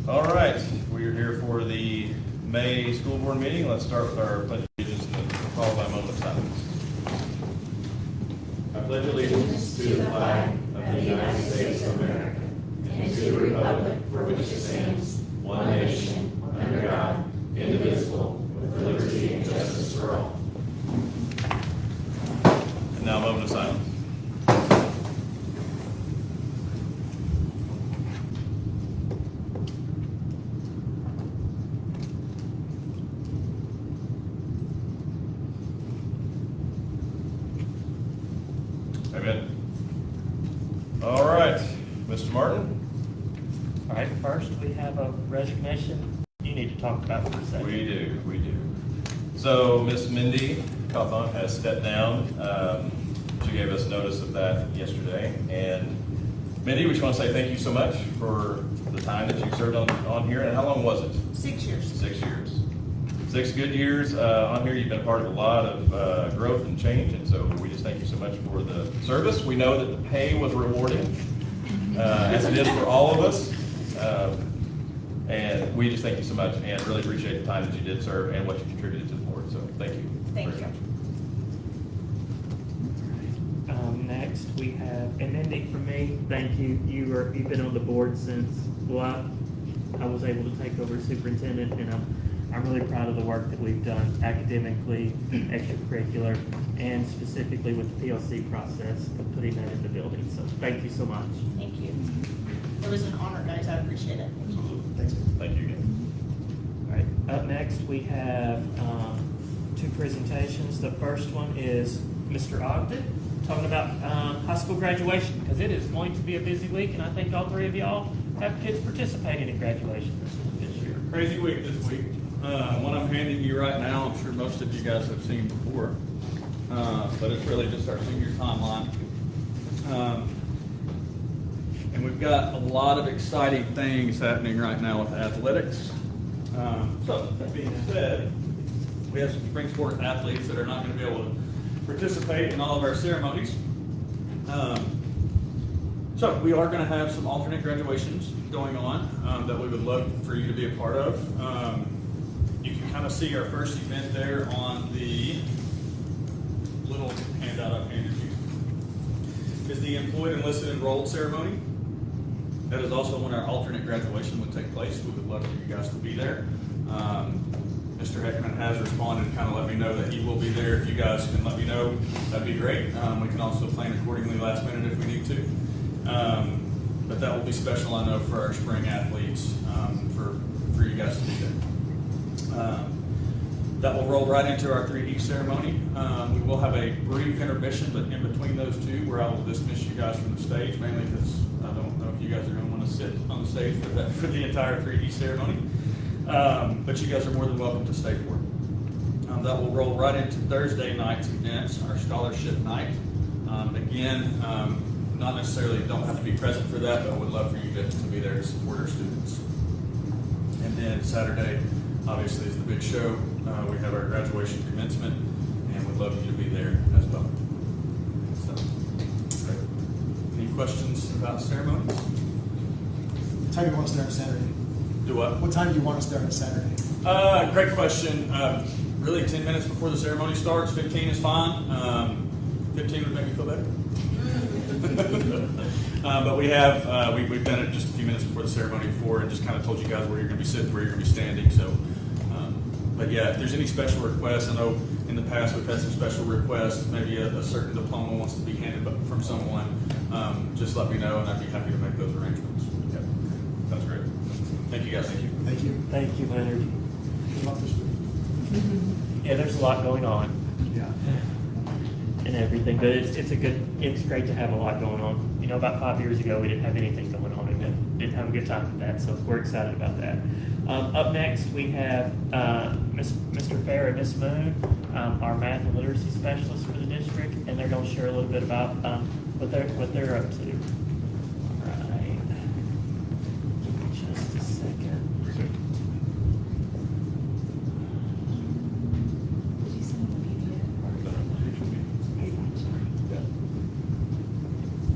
All right, we are here for the May school board meeting. Let's start with our pledge of allegiance and followed by a moment of silence. I pledge allegiance to the flag of the United States of America and to the republic for which it stands, one nation, under God, indivisible, with liberty and justice for all. And now a moment of silence. Amen. All right, Mr. Martin. All right, first we have a resignation you need to talk about for a second. We do. So Miss Mindy Cawthon has stepped down. She gave us notice of that yesterday. And Mindy, we just want to say thank you so much for the time that you served on here. And how long was it? 6 years. 6 years. 6 good years on here. You've been a part of a lot of growth and change, and so we just thank you so much for the service. We know that the pay was rewarding, as it is for all of us, and we just thank you so much and really appreciate the time that you did serve and what you contributed to the board. So thank you. Thank you. Next we have, and Mindy, for me, thank you. You've been on the board since, well, I was able to take over as superintendent, and I'm really proud of the work that we've done academically, extracurricular, and specifically with the PLC process of putting that in the building. So thank you so much. Thank you. It was an honor, guys. I appreciate it. Absolutely. Thanks. Thank you again. All right, up next we have two presentations. The first one is Mr. Ogden talking about high school graduation, because it is going to be a busy week, and I think all three of y'all have kids participating in graduation this year. Crazy week this week. What I'm handing you right now, I'm sure most of you guys have seen before, but it's really just our senior timeline. And we've got a lot of exciting things happening right now with athletics. So that being said, we have some spring sport athletes that are not going to be able to participate in all of our ceremonies. So we are going to have some alternate graduations going on that we would love for you to be a part of. You can kind of see our first event there on the little handout I've handed you. Is the employed enlisted enrolled ceremony. That is also when our alternate graduation would take place. We would love for you guys to be there. Mr. Heckman has responded and kind of let me know that he will be there. If you guys can let me know, that'd be great. We can also plan accordingly last minute if we need to. But that will be special, I know, for our spring athletes, for you guys to be there. That will roll right into our 3D ceremony. We will have a brief intermission, but in between those two, where I will dismiss you guys from the stage, mainly because I don't know if you guys are going to want to sit on the stage for the entire 3D ceremony. But you guys are more than welcome to stay for it. That will roll right into Thursday night's events, our scholarship night. Again, not necessarily don't have to be present for that, but I would love for you to be there to support our students. And then Saturday, obviously, is the big show. We have our graduation commencement, and we'd love you to be there as well. So, great. Any questions about ceremonies? What time do you want to start on Saturday? Do what? What time do you want to start on Saturday? Great question. Really, 10 minutes before the ceremony starts. 15 is fine. 15 would make me feel better. But we have we've done it just a few minutes before the ceremony before, and just kind of told you guys where you're going to be sitting, where you're going to be standing. So, but yeah, if there's any special requests, I know in the past we've had some special requests. Maybe a certain diploma wants to be handed from someone. Just let me know, and I'd be happy to make those arrangements. Yeah, that's great. Thank you guys. Thank you. Thank you. Thank you, Leonard. Good luck this week. Yeah, there's a lot going on Yeah. and everything, but it's great to have a lot going on. You know, about 5 years ago, we didn't have anything going on, and didn't have a good time with that, so we're excited about that. Up next, we have Mr. Fair and Miss Moon, our math and literacy specialists for the district, and they're going to share a little bit about what they're up to. All right. Give me just a second. Did you send me the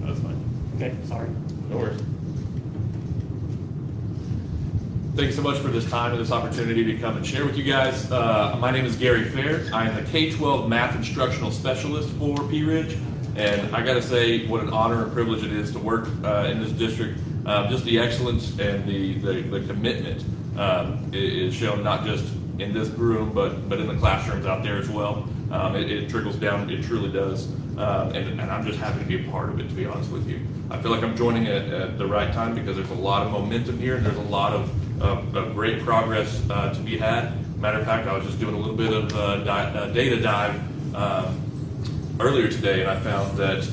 That's fine. Okay, sorry. No worries. Thanks so much for this time and this opportunity to come and share with you guys. My name is Gary Fair. I am the K-12 Math Instructional Specialist for Pea Ridge. And I gotta say, what an honor and privilege it is to work in this district. Just the excellence and the commitment is shown not just in this room, but in the classrooms out there as well. It trickles down, it truly does. And I'm just happy to be a part of it, to be honest with you. I feel like I'm joining at the right time because there's a lot of momentum here and there's a lot of great progress to be had. Matter of fact, I was just doing a little bit of data dive earlier today, and I found that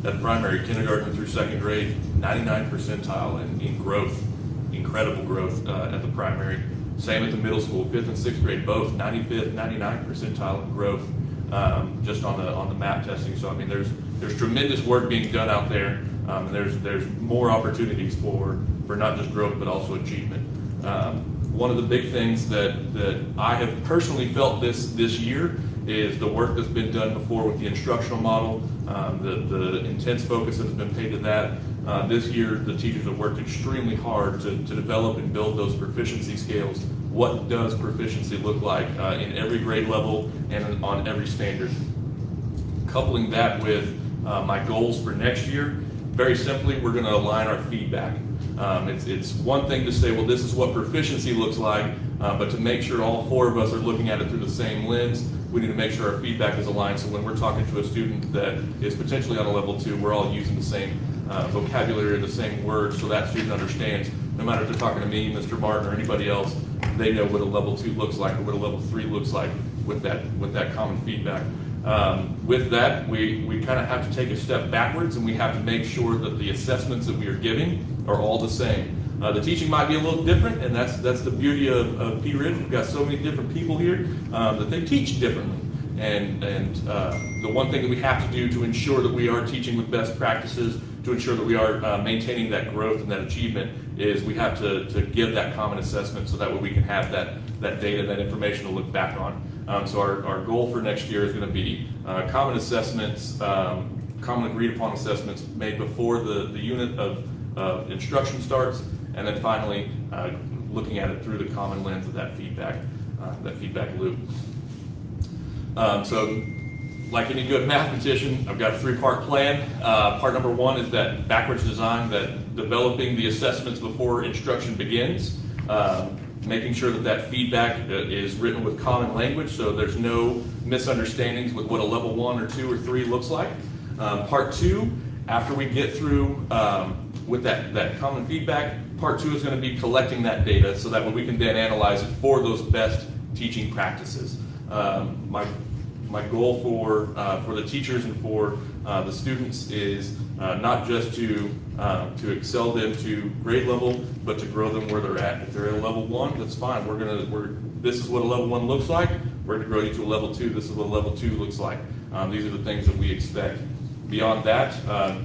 at primary, kindergarten through second grade, 99 percentile in growth, incredible growth at the primary. Same at the middle school, 5th and 6th grade, both 95th, 99 percentile in growth, just on the MAP testing. So I mean, there's tremendous work being done out there. There's more opportunities for not just growth but also achievement. One of the big things that I have personally felt this year is the work that's been done before with the instructional model, the intense focus that has been paid to that. This year, the teachers have worked extremely hard to develop and build those proficiency scales. What does proficiency look like in every grade level and on every standard? Coupling that with my goals for next year, very simply, we're going to align our feedback. It's one thing to say, well, this is what proficiency looks like, but to make sure all 4 of us are looking at it through the same lens, we need to make sure our feedback is aligned. So when we're talking to a student that is potentially on a level 2, we're all using the same vocabulary, the same words, so that student understands, no matter if they're talking to me, Mr. Martin, or anybody else, they know what a level 2 looks like or what a level 3 looks like with that common feedback. With that, we kind of have to take a step backwards, and we have to make sure that the assessments that we are giving are all the same. The teaching might be a little different, and that's the beauty of Pea Ridge. We've got so many different people here that they teach differently. And the one thing that we have to do to ensure that we are teaching with best practices, to ensure that we are maintaining that growth and that achievement, is we have to give that common assessment so that way we can have that data, that information to look back on. So our goal for next year is going to be common assessments, common agreed upon assessments made before the unit of instruction starts, and then finally looking at it through the common lens of that feedback loop. So like any good mathematician, I've got a 3-part plan. Part number 1 is that backwards design, that developing the assessments before instruction begins, making sure that feedback is written with common language so there's no misunderstandings with what a level 1 or 2 or 3 looks like. Part 2, after we get through with that common feedback, part 2 is going to be collecting that data so that way we can then analyze it for those best teaching practices. My goal for the teachers and for the students is not just to excel them to grade level, but to grow them where they're at. If they're at a level 1, that's fine. This is what a level 1 looks like. We're going to grow you to a level 2. This is what a level 2 looks like. These are the things that we expect. Beyond that,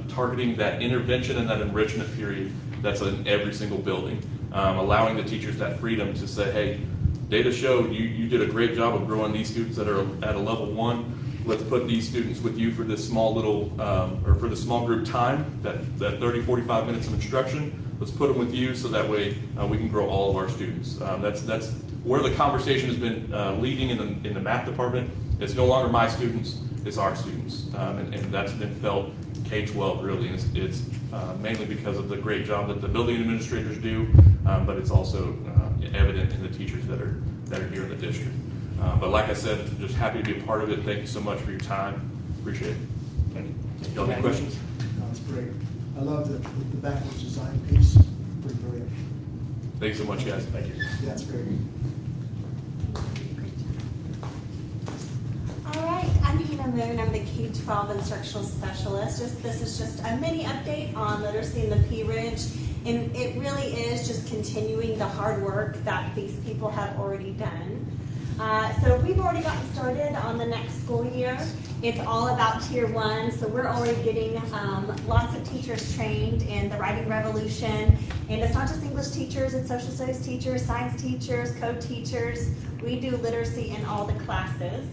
targeting that intervention and that enrichment period that's in every single building, allowing the teachers that freedom to say, hey, data showed you did a great job of growing these students that are at a level 1. Let's put these students with you for this small little, or for the small group time, that 30, 45 minutes of instruction. Let's put them with you so that way we can grow all of our students. That's where the conversation has been leading in the math department. It's no longer my students, it's our students. And that's been felt K-12 really. It's mainly because of the great job that the building administrators do, but it's also evident in the teachers that are here in the district. But like I said, just happy to be a part of it. Thank you so much for your time. Appreciate it. Y'all have any questions? No, that's great. I love the backwards design piece. Pretty brilliant. Thanks so much, guys. Thank you. Yeah, that's great. All right, I'm Hannah Moon. I'm the K-12 Instructional Specialist. This is just a mini update on literacy in the Pea Ridge. And it really is just continuing the hard work that these people have already done. So we've already gotten started on the next school year. It's all about Tier 1, so we're already getting lots of teachers trained in the writing revolution. And it's not just English teachers, it's social studies teachers, science teachers, code teachers. We do literacy in all the classes.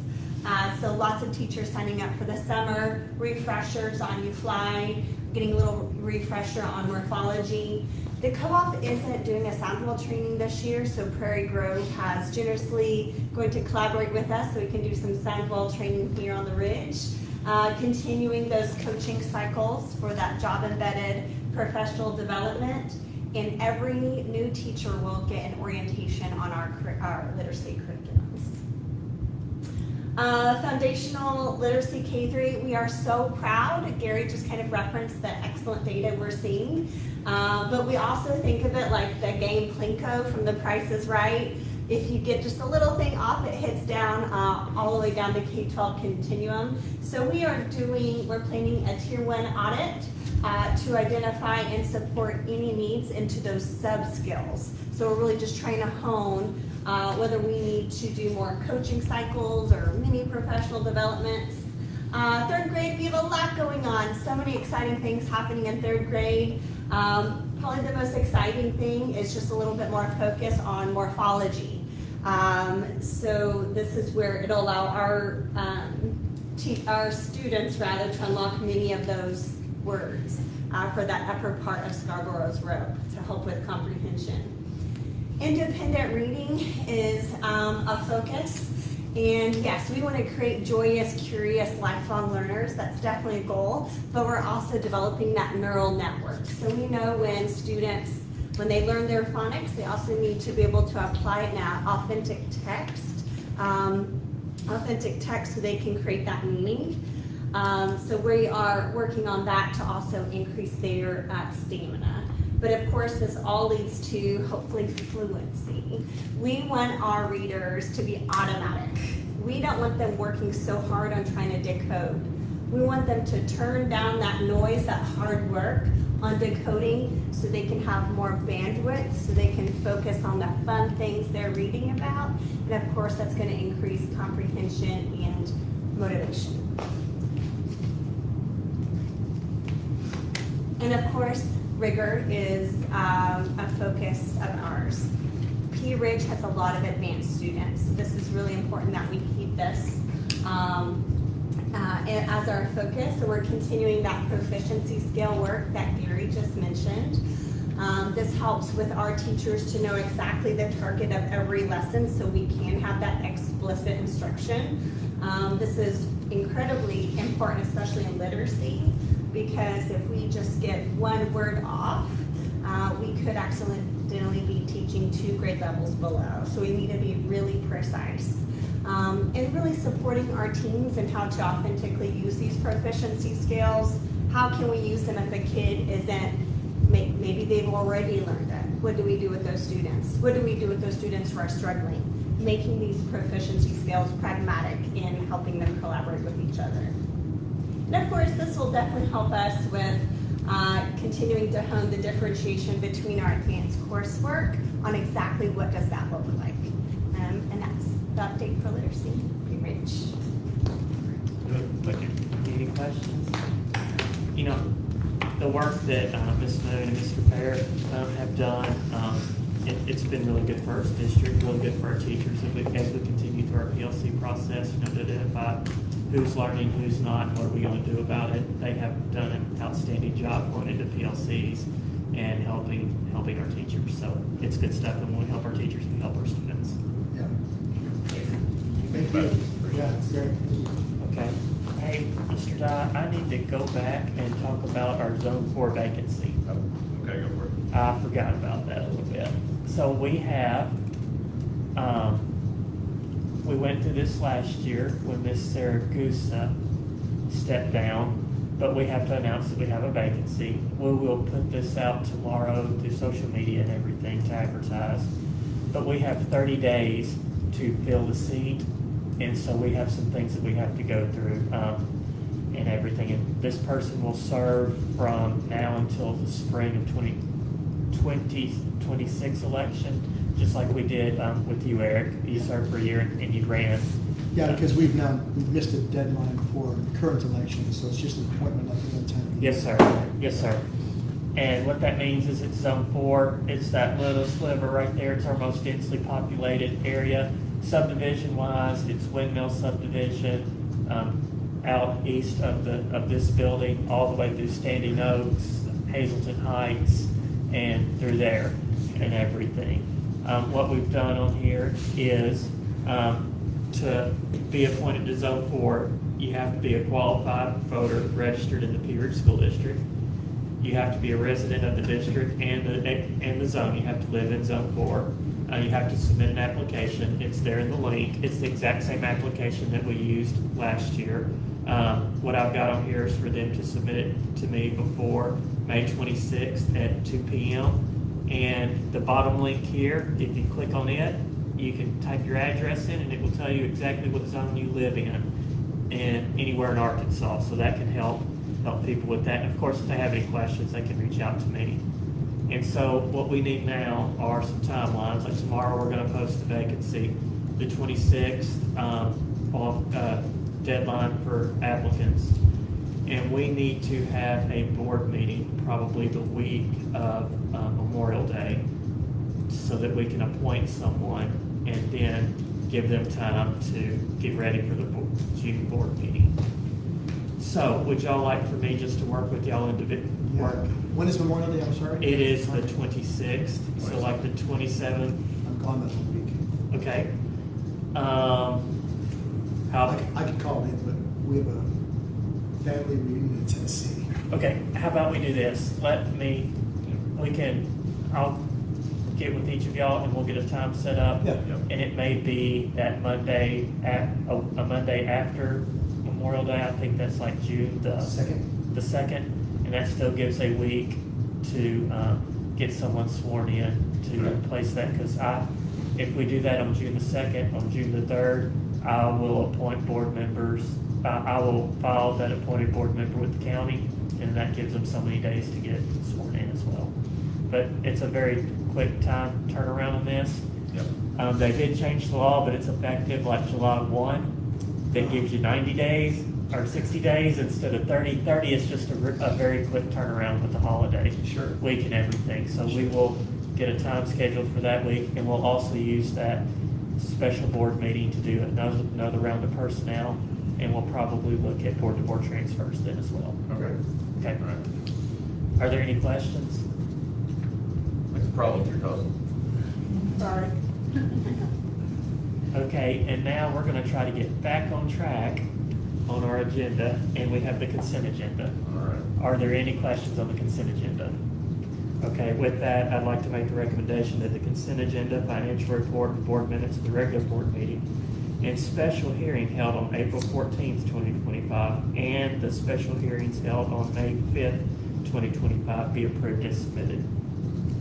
So lots of teachers signing up for the summer refreshers on UFly. getting a little refresher on morphology. The co-op isn't doing a Soundwell training this year, so Prairie Grove has generously going to collaborate with us so we can do some Soundwell training here on the Ridge. Continuing those coaching cycles for that job-embedded professional development. And every new teacher will get an orientation on our literacy curriculums. Foundational literacy K-3, we are so proud. Gary just kind of referenced the excellent data we're seeing. But we also think of it like the game Plinko from The Price is Right. If you get just a little thing off, it hits down all the way down the K-12 continuum. So we're planning a Tier 1 audit to identify and support any needs into those sub-skills. So we're really just trying to hone whether we need to do more coaching cycles or mini professional developments. Third grade, we have a lot going on. So many exciting things happening in third grade. Probably the most exciting thing is just a little bit more focus on morphology. So this is where it'll allow our students to unlock many of those words for that upper part of Scarborough's rope to help with comprehension. Independent reading is a focus. And yes, we want to create joyous, curious, lifelong learners. That's definitely a goal. But we're also developing that neural network. So we know when students, when they learn their phonics, they also need to be able to apply it in authentic text so they can create that meaning. So we are working on that to also increase their stamina. But of course, this all leads to hopefully fluency. We want our readers to be automatic. We don't want them working so hard on trying to decode. We want them to turn down that noise, that hard work on decoding so they can have more bandwidth, so they can focus on the fun things they're reading about. And of course, that's going to increase comprehension and motivation. And of course, rigor is a focus of ours. P Ridge has a lot of advanced students. So this is really important that we keep this as our focus. So we're continuing that proficiency scale work that Gary just mentioned. This helps with our teachers to know exactly the target of every lesson so we can have that explicit instruction. This is incredibly important, especially in literacy, because if we just get one word off, we could accidentally be teaching 2 grade levels below. So we need to be really precise. And really supporting our teams and how to authentically use these proficiency scales. How can we use them if a kid isn't, maybe they've already learned it. What do we do with those students? What do we do with those students who are struggling? Making these proficiency scales pragmatic in helping them collaborate with each other. And of course, this will definitely help us with continuing to hone the differentiation between our advanced coursework on exactly what does that look like. And that's the update for literacy. Be rich. Thank you. Any questions? You know, the work that Ms. Moon and Mr. Fair have done, it's been really good for our district, really good for our teachers as we continue through our PLC process, to identify who's learning, who's not, what are we going to do about it. They have done an outstanding job going into PLCs and helping our teachers. So it's good stuff, and when we help our teachers, we help our students. Yeah. Thank you. Yeah, it's great. Okay. Hey, Mr. Dye, I need to go back and talk about our Zone 4 vacancy. Okay, go for it. I forgot about that a little bit. So we have, we went through this last year when Miss Saragusa stepped down, but we have to announce that we have a vacancy. We will put this out tomorrow through social media and everything to advertise. But we have 30 days to fill the seat, and so we have some things that we have to go through and everything. And this person will serve from now until the spring of 2026 election, just like we did with you, Eric. You served for a year and you ran. Yeah, because we've missed a deadline for the current election, so it's just an appointment like another time. Yes, sir. Yes, sir. And what that means is it's Zone 4. It's that little sliver right there. It's our most densely populated area. Subdivision-wise, it's Windmill subdivision, out east of this building, all the way through Standing Oaks, Hazelton Heights, and through there and everything. What we've done on here is, to be appointed to Zone 4, you have to be a qualified voter registered in the Pea Ridge School District. You have to be a resident of the district and the zone. You have to live in Zone 4. You have to submit an application. It's there in the link. It's the exact same application that we used last year. What I've got on here is for them to submit it to me before May 26th at 2 p.m. And the bottom link here, if you click on it, you can type your address in and it will tell you exactly what zone you live in and anywhere in Arkansas. So that can help people with that. And of course, if they have any questions, they can reach out to me. And so what we need now are some timelines. Like tomorrow, we're going to post the vacancy. The 26th, deadline for applicants. And we need to have a board meeting probably the week of Memorial Day so that we can appoint someone and then give them time to get ready for the June board meeting. So would y'all like for me just to work with y'all individually? Yeah. When is Memorial Day, I'm sorry? It is the 26th, so like the 27th, I'm gone that whole week. okay? I could call in, but we have a family reunion in Tennessee. Okay, how about we do this? I'll get with each of y'all and we'll get a time set up. Yeah. And it may be that Monday, a Monday after Memorial Day. I think that's like June the Second? 2nd. And that still gives a week to get someone sworn in to Right. replace that. Because if we do that on June the 2nd, on June the 3rd, I will appoint board members. I will file that appointed board member with the county, and that gives them so many days to get sworn in as well. But it's a very quick time turnaround on this. Yep. They did change the law, but it's effective like July 1. That gives you 90 days or 60 days instead of 30. 30 is just a very quick turnaround with the holiday week and everything. So we will get a time scheduled for that week, and we'll also use that special board meeting to do another round of personnel, and we'll probably look at board-to-board transfers then as well. Okay. Okay. All right. Are there any questions? What's the problem with your cousin? Sorry. Okay, and now we're gonna try to get back on track on our agenda, and we have the consent agenda. All right. Are there any questions on the consent agenda? Okay, with that, I'd like to make the recommendation that the consent agenda, financial report, and board minutes of the regular board meeting, and special hearing held on April 14th, 2025, and the special hearings held on May 5th, 2025 be approved as submitted.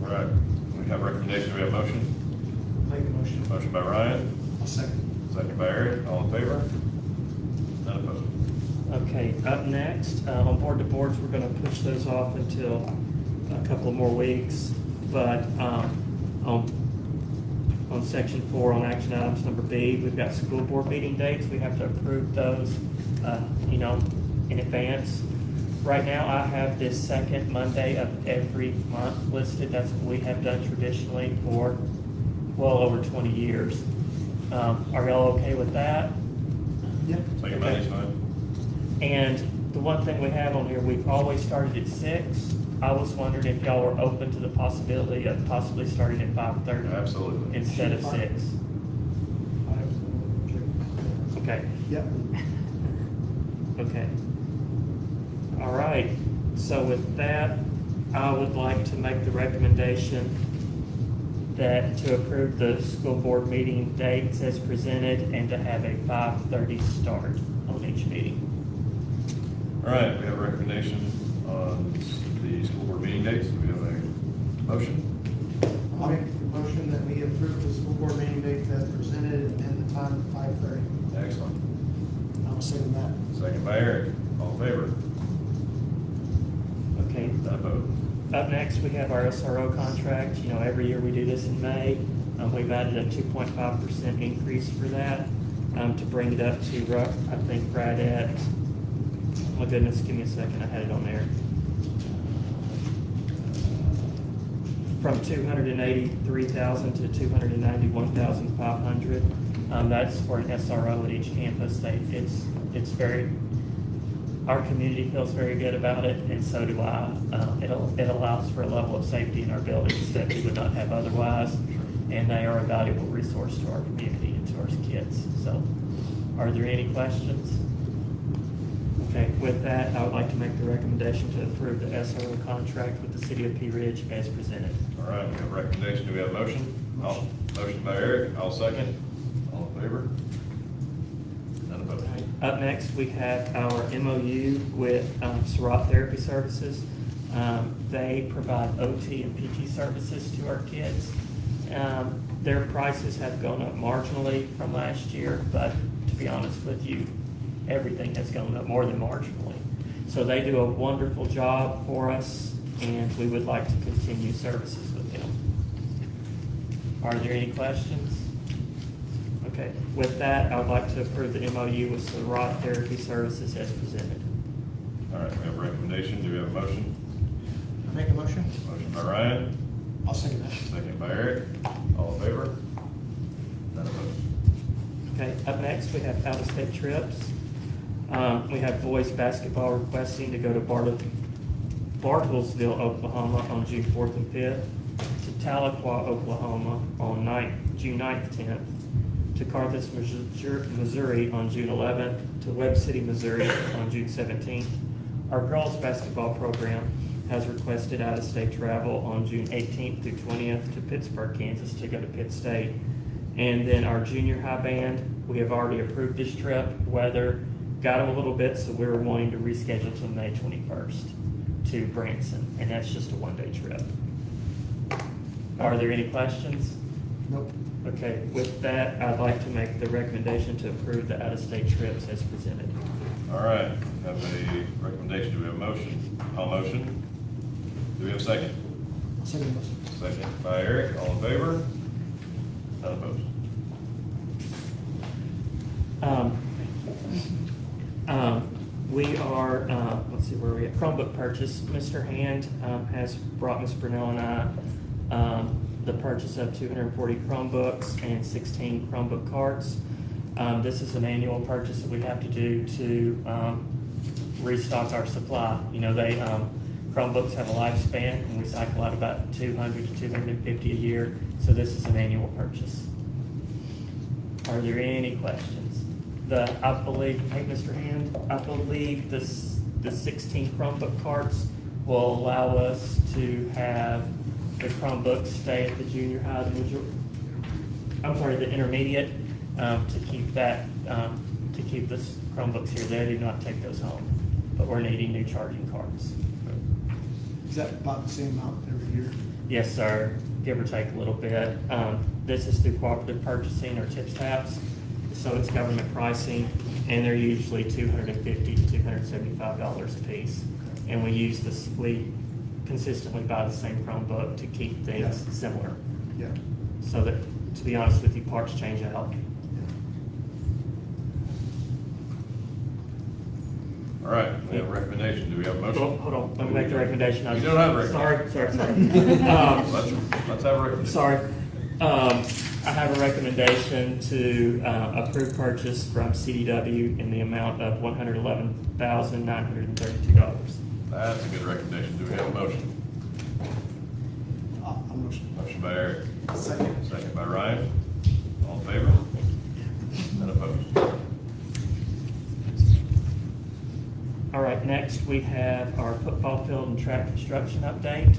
All right. We have a recommendation. Do we have a motion? Make a motion. Motion by Ryan, I'll second. second by Eric. All in favor? None opposed. Okay, up next, on board to boards, we're gonna push those off until a couple of more weeks, but, on section 4, on action items number B, we've got school board meeting dates. We have to approve those, in advance. Right now, I have this second Monday of every month listed. That's what we have done traditionally for well over 20 years. Are y'all okay with that? Yep. Second Monday's fine. And the one thing we have on here, we've always started at 6. I was wondering if y'all were open to the possibility of possibly starting at 5:30 Absolutely. instead of 6. Okay, Yep. okay. All right, so with that, I would like to make the recommendation that to approve the school board meeting dates as presented and to have a 5:30 start on each meeting. All right, we have a recommendation on the school board meeting dates. Do we have a motion? I'll make the motion that we approve the school board meeting date as presented and the time of 5:30. Excellent. I'll second that. Second by Eric. All in favor? Okay, None opposed. up next, we have our SRO contract. You know, every year we do this in May. We've added a 2.5% increase for that, to bring it up to, I think, right at, oh my goodness, give me a second, I had it on there. From 283,000 to 291,500. That's for an SRO at each campus. It's very, our community feels very good about it, and so do I. It allows for a level of safety in our buildings that we would not have otherwise, and they are a valuable resource to our community and to our kids. So, are there any questions? Okay, with that, I would like to make the recommendation to approve the SRO contract with the city of Pea Ridge as presented. All right, we have a recommendation. Do we have a motion? Motion by Eric, I'll second. All in favor? None opposed. Up next, we have our MOU with Surratt Therapy Services. They provide OT and PT services to our kids. Their prices have gone up marginally from last year, but to be honest with you, everything has gone up more than marginally. So they do a wonderful job for us, and we would like to continue services with them. Are there any questions? Okay, with that, I would like to approve the MOU with Surratt Therapy Services as presented. All right, we have a recommendation. Do we have a motion? Make a motion? Motion by Ryan, I'll second that. second by Eric. All in favor? None opposed. Okay, up next, we have out-of-state trips. We have boys basketball requesting to go to Bartlesville, Oklahoma on June 4th and 5th, to Tahlequah, Oklahoma on June 9th, 10th, to Carthage, Missouri on June 11th, to Webb City, Missouri on June 17th. Our girls basketball program has requested out-of-state travel on June 18th through 20th to Pittsburgh, Kansas to go to Pitt State. And then our junior high band, we have already approved this trip. Weather got them a little bit, so we were wanting to reschedule to May 21st to Branson, and that's just a one-day trip. Are there any questions? Nope. Okay, with that, I'd like to make the recommendation to approve the out-of-state trips as presented. All right, have a recommendation. Do we have a motion? I'll motion. Do we have a second? I'll second the motion. Second by Eric. All in favor? None opposed. We are, let's see where we at, Chromebook purchase. Mr. Hand has brought Ms. Brunel and I the purchase of 240 Chromebooks and 16 Chromebook carts. This is an annual purchase that we have to do to restock our supply. You know, Chromebooks have a lifespan, and we cycle out about 200 to 250 a year, so this is an annual purchase. Are there any questions? I believe, hey, Mr. Hand, I believe the 16 Chromebook carts will allow us to have the Chromebooks stay at the junior high, the intermediate, to keep the Chromebooks here. They do not take those home, but we're needing new charging carts. Is that about the same amount every year? Yes, sir, give or take a little bit. This is through cooperative purchasing or TIPS taps, so it's government pricing, and they're usually $250 to $275 a piece. And we consistently buy the same Chromebook to keep things similar. Yeah. So that, to be honest with you, parts change out. All right, we have a recommendation. Do we have a motion? Hold on, let me make the recommendation. You don't have a recommendation. Sorry. Let's have a recommendation. Sorry. I have a recommendation to approve purchase from CDW in the amount of $111,932. That's a good recommendation. Do we have a motion? I'll motion. Motion by Eric. Second. Second by Ryan. All in favor? None opposed. All right, next we have our football field and track construction update.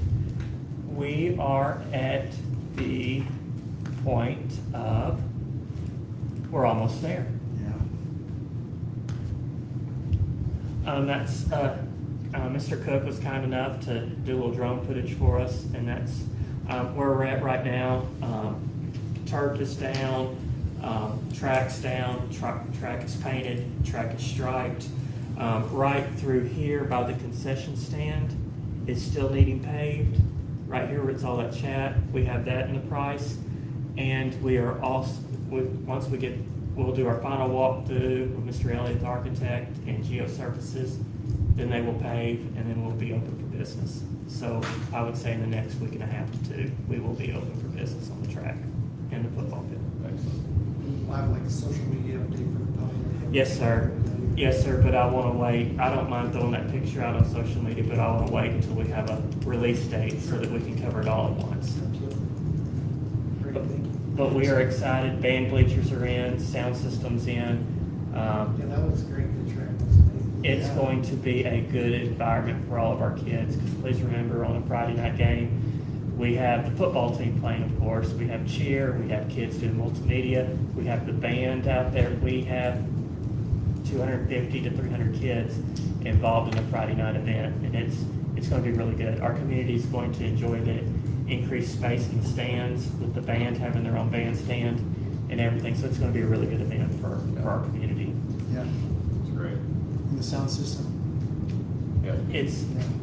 We are at the point of, we're almost there. Yeah. Mr. Cook was kind enough to do a little drone footage for us, and that's where we're at right now. Turf is down, track's down, track is painted, track is striped. Right through here by the concession stand, it's still needing paved. Right here where it's all that chat, we have that in the price. And we are also, we'll do our final walkthrough with Mr. Elliott, the architect, and Geosurfaces. Then they will pave, and then we'll be open for business. So I would say in the next week and a half to two, we will be open for business on the track and the football field. Excellent. We'll have like a social media update for the public. Yes, sir. Yes, sir, but I want to wait. I don't mind throwing that picture out on social media, but I want to wait until we have a release date so that we can cover it all at once. Great, thank you. But we are excited. Band bleachers are in, sound system's in. Yeah, that looks great, the track looks amazing. It's Yeah. going to be a good environment for all of our kids, because please remember, on a Friday night game, we have the football team playing, of course, we have cheer, we have kids doing multimedia, we have the band out there, we have 250 to 300 kids involved in a Friday night event, and it's going to be really good. Our community is going to enjoy the increased space in the stands, with the band having their own bandstand and everything, so it's going to be a really good event for our community. Yeah, It's great. and the sound system, Yeah.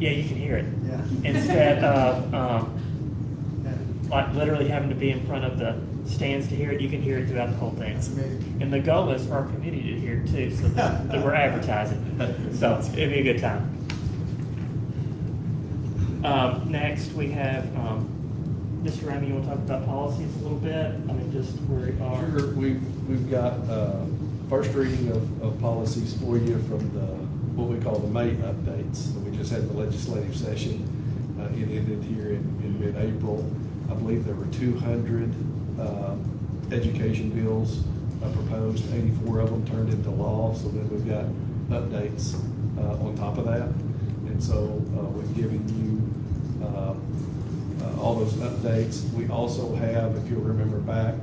Yeah, you can hear it. yeah. Instead of, Yeah. like literally having to be in front of the stands to hear it, you can hear it throughout the whole thing. That's amazing. And the goal is for our community to hear it too, so that we're advertising. So it'll be a good time. Next, we have, Mr. Ramey, you want to talk about policies a little bit? I mean, just where we are. Sure, we've got, first reading of policies for you from what we call the May updates. We just had the legislative session, it ended here in mid-April. I believe there were 200, education bills proposed, 84 of them turned into law, so then we've got updates, on top of that. And so, we've given you, all those updates. We also have, if you'll remember back,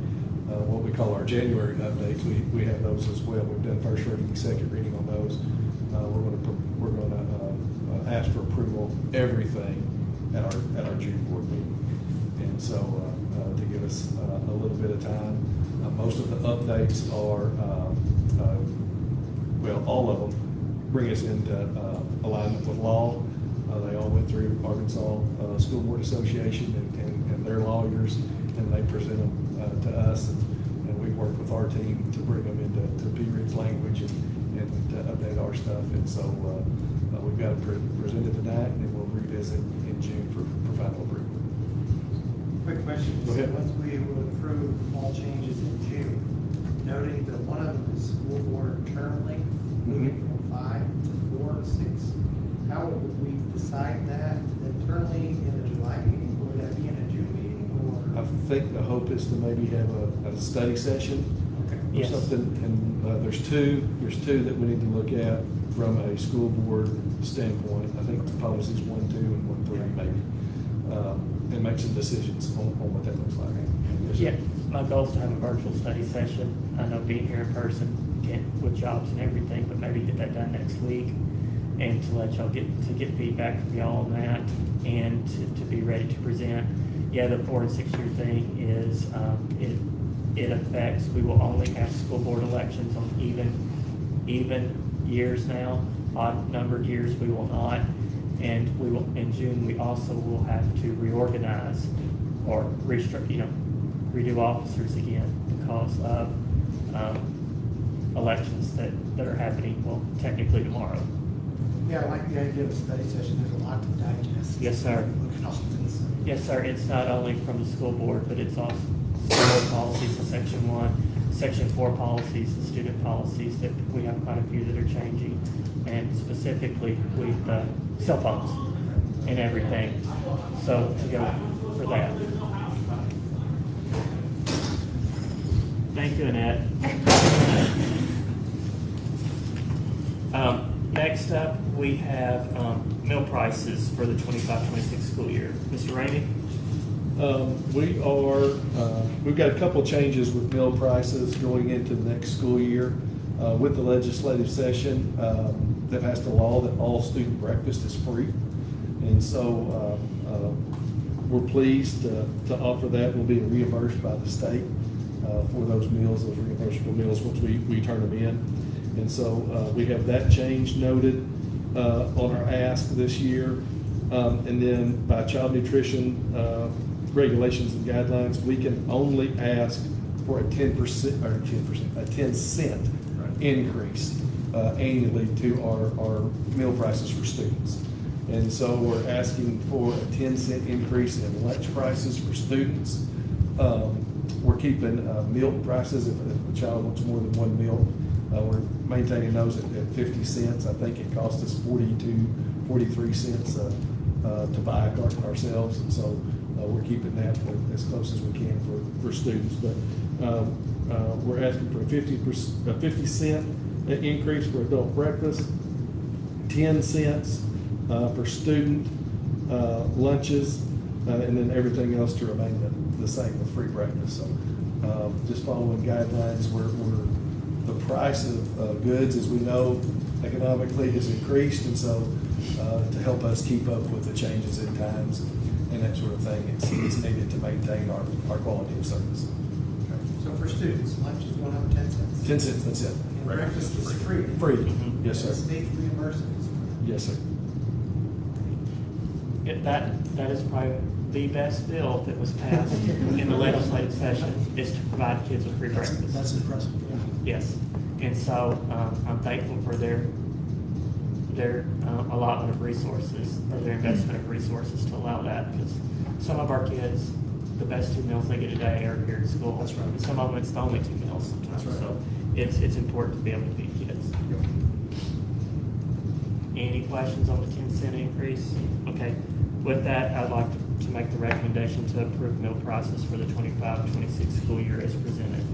what we call our January updates. We have those as well. We've done first reading, second reading on those. We're gonna ask for approval of everything at our June board meeting. And so, to give us a little bit of time, most of the updates are, well, all of them bring us into alignment with law. They all went through Arkansas School Board Association and their lawyers, and they present them to us, and we work with our team to bring them into P. Ridge language and to update our stuff. And so we've got it presented tonight, and then we'll revisit in June for final approval. Quick question. Go ahead. Once we would approve all changes in June, noting that one of them is school board term length, moving from 5 to 4 to 6, how would we decide that internally in the July meeting? Would that be in a June meeting I or? think the hope is to maybe have a study session or Yes. something, and there's two that we need to look at from a school board standpoint. I think it's policies 1, 2, and 1, 3 maybe, and make some decisions on what that looks like. Yes, sir. Yeah, my goal is to have a virtual study session. I know being here in person can't with jobs and everything, but maybe get that done next week, and to let y'all get feedback from y'all on that, and to be ready to present. Yeah, the 4 and 6 year thing is, it affects, we will only have school board elections on even years now. Odd numbered years, we will not. And we will, in June, we also will have to reorganize or redo officers again because of, elections that are happening, well, technically tomorrow. Yeah, I like the idea of a study session. There's a lot to digest. Yes, sir. Look at all this. Yes, sir, it's not only from the school board, but it's also school board policies in section 1, section 4 policies, the student policies, that we have quite a few that are changing, and specifically with cell phones and everything. So to go for that. Thank you, Annette. Next up, we have meal prices for the 25-26 school year. Mr. Ramey? We've got a couple changes with meal prices going into the next school year. With the legislative session, that passed a law that all student breakfast is free. And so, we're pleased to offer that. We'll be reimbursed by the state for those meals, those reimbursable meals, once we turn them in. And so, we have that change noted on our ask this year. And then by child nutrition regulations and guidelines, we can only ask for a 10 cent increase annually to our meal prices for students. And so we're asking for a 10 cent increase in lunch prices for students. We're keeping meal prices if a child wants more than one meal We're maintaining those at 50 cents. I think it cost us 43 cents to buy a carton ourselves, and so we're keeping that as close as we can for students. But we're asking for a 50 cent increase for adult breakfast, 10 cents for student lunches, and then everything else to remain the same with free breakfast. So just following guidelines, the price of goods, as we know, economically has increased, and so to help us keep up with the changes in times and that sort of thing, it's needed to maintain our quality of service. So for students, lunch is going up 10 cents. 10 cents, that's it. And breakfast is free. Free, yes, And the sir. state reimburses. Yes, sir. That is probably the best bill that was passed in the legislative session, is to provide kids with free breakfast. That's impressive, yeah. Yes, and so, I'm thankful for their allotment of resources, or their investment of resources to allow that, because some of our kids, the best 2 meals they get a day are here at school. That's right. And some of them, it's the only 2 meals sometimes, That's right. so it's important to be able to feed kids. Any questions on the 10-cent increase? Okay, with that, I'd like to make the recommendation to approve meal prices for the 25-26 school year as presented.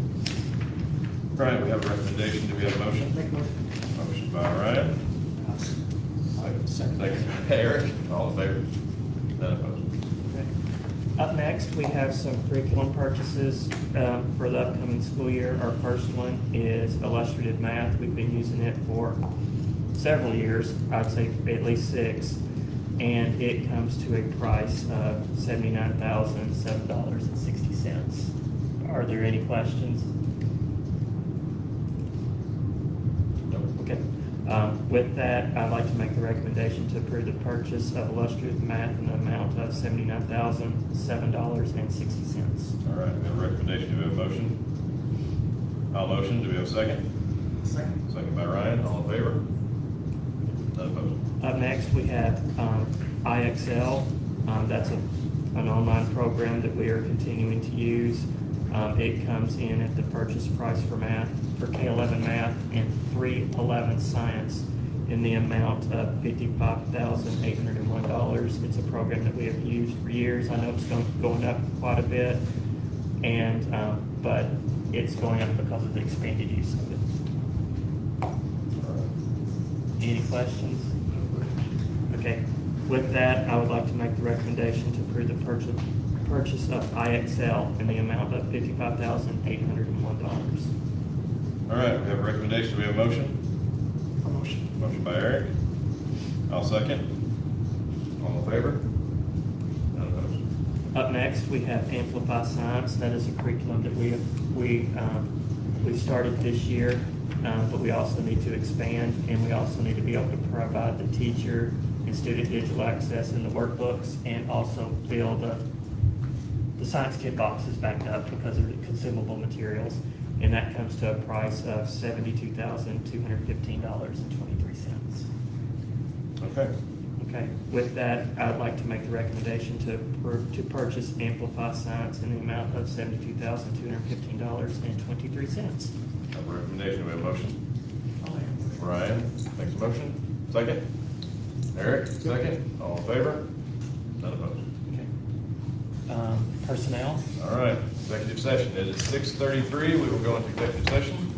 All right, we have a recommendation. Do we have a motion? Make motion. Motion by Ryan. Second by Eric. All in favor? None opposed. Okay. Up next, we have some curriculum purchases for the upcoming school year. Our first one is illustrative math. We've been using it for several years, I'd say at least 6, and it comes to a price of $79,007.60. Are there any questions? Okay. With that, I'd like to make the recommendation to approve the purchase of illustrative math in the amount of $79,007.60. All right, we have a recommendation. Do we have a motion? I'll motion. Do we have a second? Second. Second by Ryan. All in favor? None opposed. Up next, we have IXL. That's an online program that we are continuing to use. It comes in at the purchase price for math, for K11 math and 311 science in the amount of $55,801. It's a program that we have used for years. I know it's going up quite a bit, and but it's going up because of the expanded use of it. Any questions? Okay, with that, I would like to make the recommendation to approve the purchase of IXL in the amount of $55,801. All right, we have a recommendation. Do we have a motion? A motion. Motion by Eric. I'll second. All in favor? None opposed. Up next, we have Amplify Science. That is a curriculum that we started this year, but we also need to expand, and we also need to be able to provide the teacher and student digital access in the workbooks, and also fill the science kit boxes back up because of the consumable materials, and that comes to a price of $72,215.23. Okay. Okay, with that, I'd like to make the recommendation to purchase Amplify Science in the amount of $72,215.23. Have a recommendation. Do we have a motion? I'll make a motion. Ryan makes a motion. Second. Eric, second. All in favor? None opposed. Okay. Personnel? All right, executive session. It is 6:33. We will go into executive session.